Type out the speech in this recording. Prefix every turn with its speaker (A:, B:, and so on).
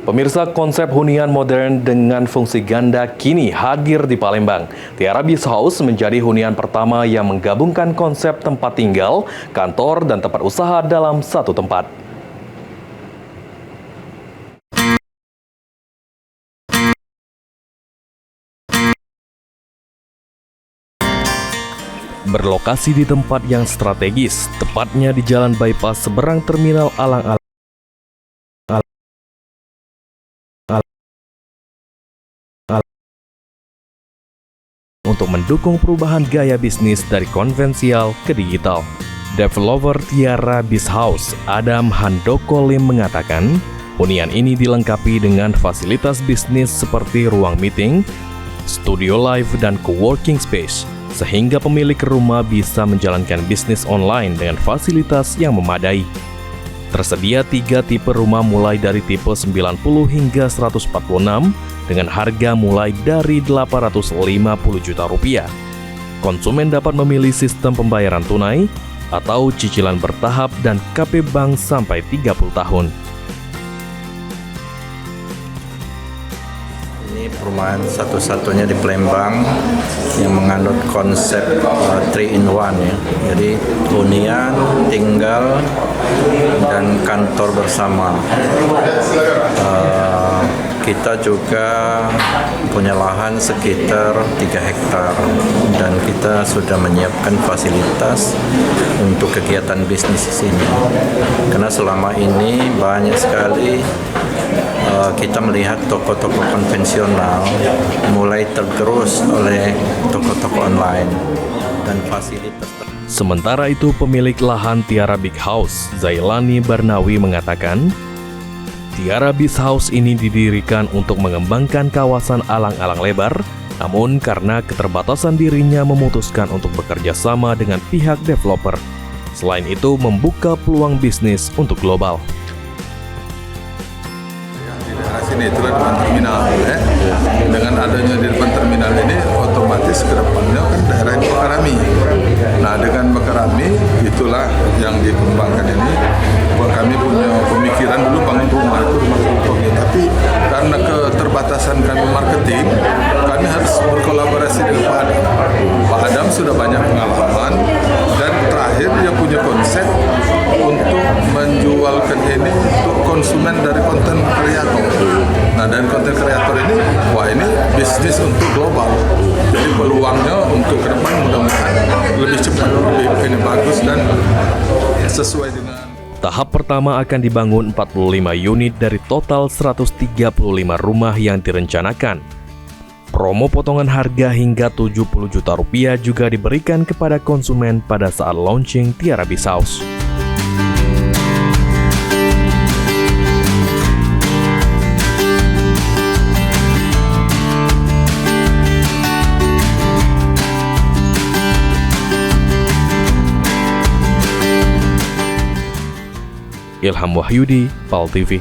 A: Pemirsa, konsep hunian modern dengan fungsi ganda kini hadir di Palembang. Tiara Beach House menjadi hunian pertama yang menggabungkan konsep tempat tinggal, kantor, dan tempat usaha dalam satu tempat. Berlokasi di tempat yang strategis, tepatnya di Jalan Bypass seberang Terminal Alang-Alang. Untuk mendukung perubahan gaya bisnis dari konvensional ke digital. Developer Tiara Beach House, Adam Handoko Lim mengatakan, hunian ini dilengkapi dengan fasilitas bisnis seperti ruang meeting, studio live, dan co-working space, sehingga pemilik rumah bisa menjalankan bisnis online dengan fasilitas yang memadai. Tersedia 3 tipe rumah mulai dari tipe 90 hingga 146 dengan harga mulai dari 850 juta rupiah. Konsumen dapat memilih sistem pembayaran tunai atau cicilan bertahap dan KP Bank sampai 30 tahun.
B: Ini perumahan satu-satunya di Palembang yang menganut konsep 3-in-1 ya. Jadi hunian, tinggal, dan kantor bersama. Kita juga punya lahan sekitar 3 hektar dan kita sudah menyiapkan fasilitas untuk kegiatan bisnis di sini. Karena selama ini banyak sekali kita melihat toko-toko konvensional mulai tergerus oleh toko-toko online dan fasilitas.
A: Sementara itu, pemilik lahan Tiara Beach House, Zailani Barnawi mengatakan, Tiara Beach House ini didirikan untuk mengembangkan kawasan alang-alang lebar, namun karena keterbatasan dirinya memutuskan untuk bekerja sama dengan pihak developer. Selain itu, membuka peluang bisnis untuk global.
C: Di daerah sini itulah depan terminal, ya. Dengan adanya di depan terminal ini, otomatis ke depannya kan daerah ini Mekarami. Nah, dengan Mekarami itulah yang dikembangkan ini. Kami punya pemikiran dulu bangun rumah itu rumah contohnya, tapi karena keterbatasan kami marketing, kami harus berkolaborasi dengan Pak Adam. Pak Adam sudah banyak pengalaman dan terakhir dia punya konsep untuk menjualkan ini untuk konsumen dari konten kreator. Nah, dan konten kreator ini, wah ini bisnis untuk global. Jadi peluangnya untuk ke depan mudah-mudahan lebih cepat, lebih bagus dan sesuai dengan.
A: Tahap pertama akan dibangun 45 unit dari total 135 rumah yang direncanakan. Promo potongan harga hingga 70 juta rupiah juga diberikan kepada konsumen pada saat launching Tiara Beach House. Ilham Wahyudi, PAL TV.